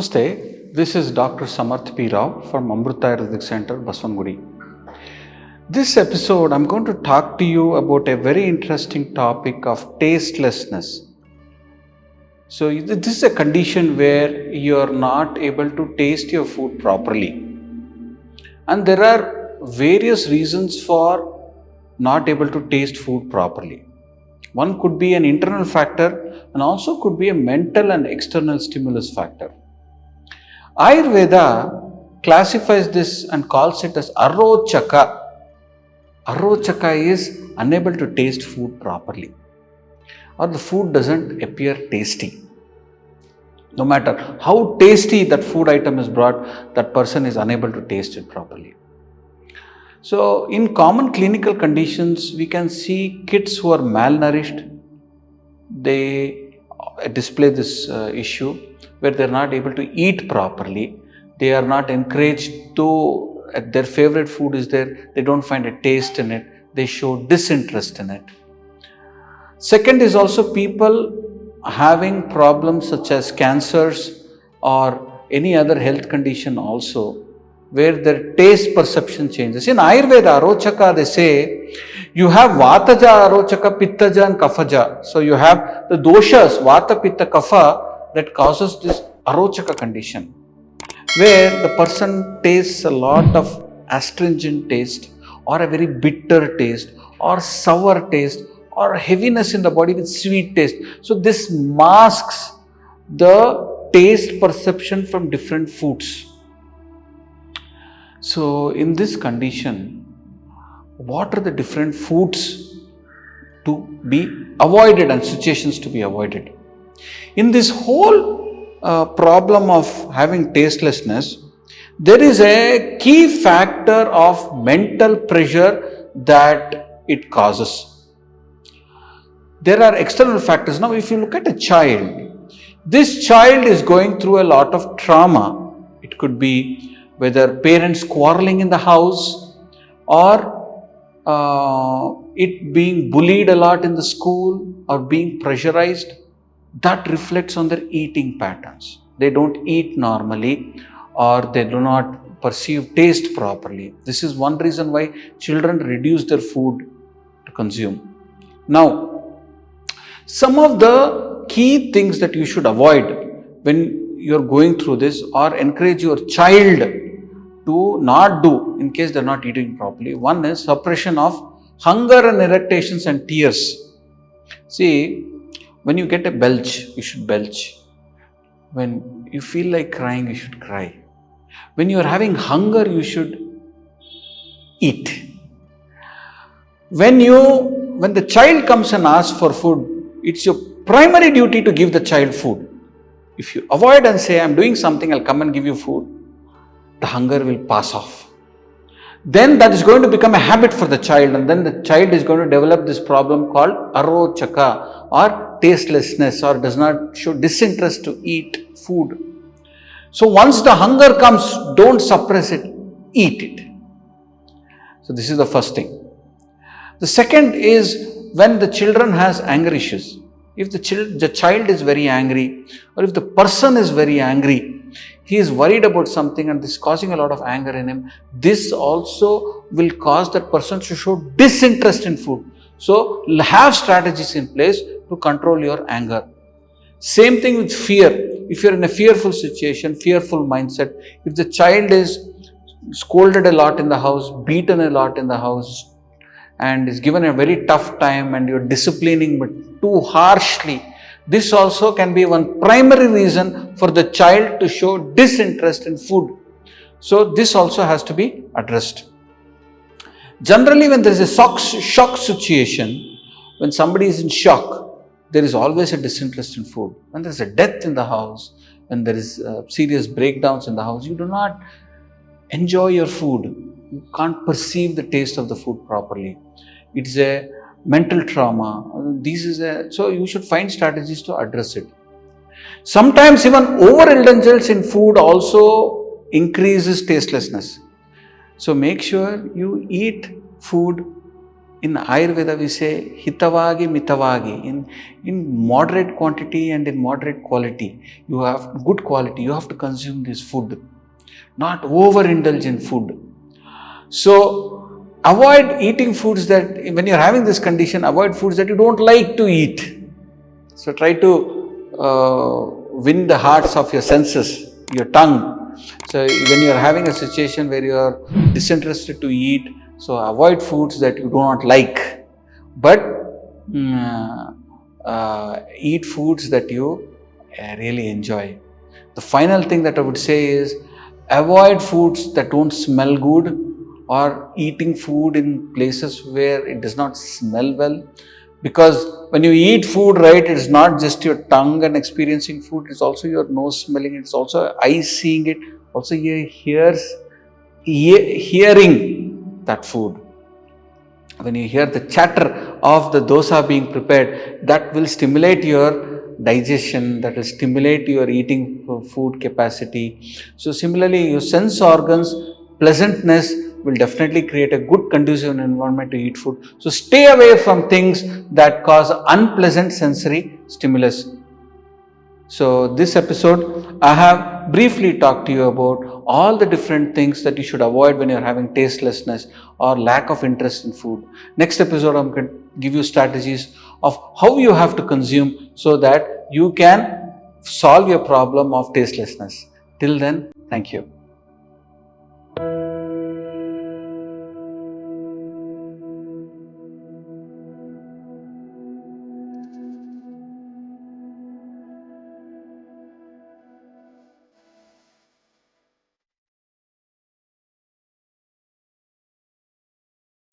Namaste, this is Dr. Samarth P. Rao from Amrita Ayurvedic Center, Baswangudi. This episode, I'm going to talk to you about a very interesting topic of tastelessness. So, this is a condition where you are not able to taste your food properly. And there are various reasons for not able to taste food properly. One could be an internal factor and also could be a mental and external stimulus factor. Ayurveda classifies this and calls it as arochaka. Arochaka is unable to taste food properly, or the food doesn't appear tasty. No matter how tasty that food item is brought, that person is unable to taste it properly. So, in common clinical conditions, we can see kids who are malnourished, they display this issue where they are not able to eat properly. They are not encouraged to, their favorite food is there, they don't find a taste in it, they show disinterest in it. Second is also people having problems such as cancers or any other health condition also, where their taste perception changes. In Ayurveda, Arochaka, they say, you have Vataja, Arochaka, Pittaja and Kaphaja. So you have the doshas, Vata, Pitta, Kapha, that causes this Arochaka condition, where the person tastes a lot of astringent taste, or a very bitter taste, or sour taste, or heaviness in the body with sweet taste. So this masks the taste perception from different foods. So in this condition, what are the different foods to be avoided and situations to be avoided? In this whole problem of having tastelessness, there is a key factor of mental pressure that it causes. There are external factors. Now, if you look at a child, this child is going through a lot of trauma. It could be whether parents quarreling in the house, or it being bullied a lot in the school, or being pressurized. That reflects on their eating patterns. They don't eat normally, or they do not perceive taste properly. This is one reason why children reduce their food to consume. Now, some of the key things that you should avoid when you're going through this, or encourage your child to not do in case they're not eating properly. One is suppression of hunger and irritations and tears. See, when you get a belch, you should belch. When you feel like crying, you should cry. When you are having hunger, you should eat. When the child comes and asks for food, it's your primary duty to give the child food. If you avoid and say, I'm doing something, I'll come and give you food, the hunger will pass off. Then that is going to become a habit for the child, and then the child is going to develop this problem called arochaka, or tastelessness, or does not show disinterest to eat food. So once the hunger comes, don't suppress it, eat it. So this is the first thing. The second is when the children has anger issues. If the child is very angry, or if the person is very angry, he is worried about something and this is causing a lot of anger in him, this also will cause that person to show disinterest in food. So have strategies in place to control your anger. Same thing with fear. If you're in a fearful situation, fearful mindset, if the child is scolded a lot in the house, beaten a lot in the house, and is given a very tough time, and you're disciplining but too harshly, this also can be one primary reason for the child to show disinterest in food. So this also has to be addressed. Generally, when there is a shock situation, when somebody is in shock, there is always a disinterest in food. When there is a death in the house, when there is serious breakdowns in the house, you do not enjoy your food. You can't perceive the taste of the food properly. It's a mental trauma. So you should find strategies to address it. Sometimes even overindulgence in food also increases tastelessness. So make sure you eat food In Ayurveda, we say hitavagi mitavagi. In moderate quantity and in moderate quality. You have good quality. You have to consume this food, not overindulge in food. So avoid eating foods that, when you're having this condition, avoid foods that you don't like to eat. So try to win the hearts of your senses, your tongue. So when you're having a situation where you're disinterested to eat, so avoid foods that you do not like, but eat foods that you really enjoy. The final thing that I would say is avoid foods that don't smell good, or eating food in places where it does not smell well. Because when you eat food, right, it's not just your tongue and experiencing food, it's also your nose smelling it, it's also eyes seeing it, also your hearing that food. When you hear the chatter of the dosa being prepared, that will stimulate your digestion, that will stimulate your eating food capacity. So similarly, your sense organs, pleasantness will definitely create a good conducive environment to eat food. So stay away from things that cause unpleasant sensory stimulus. So this episode, I have briefly talked to you about all the different things that you should avoid when you're having tastelessness or lack of interest in food. Next episode, I'm going to give you strategies of how you have to consume so that you can solve your problem of tastelessness. Till then, thank you.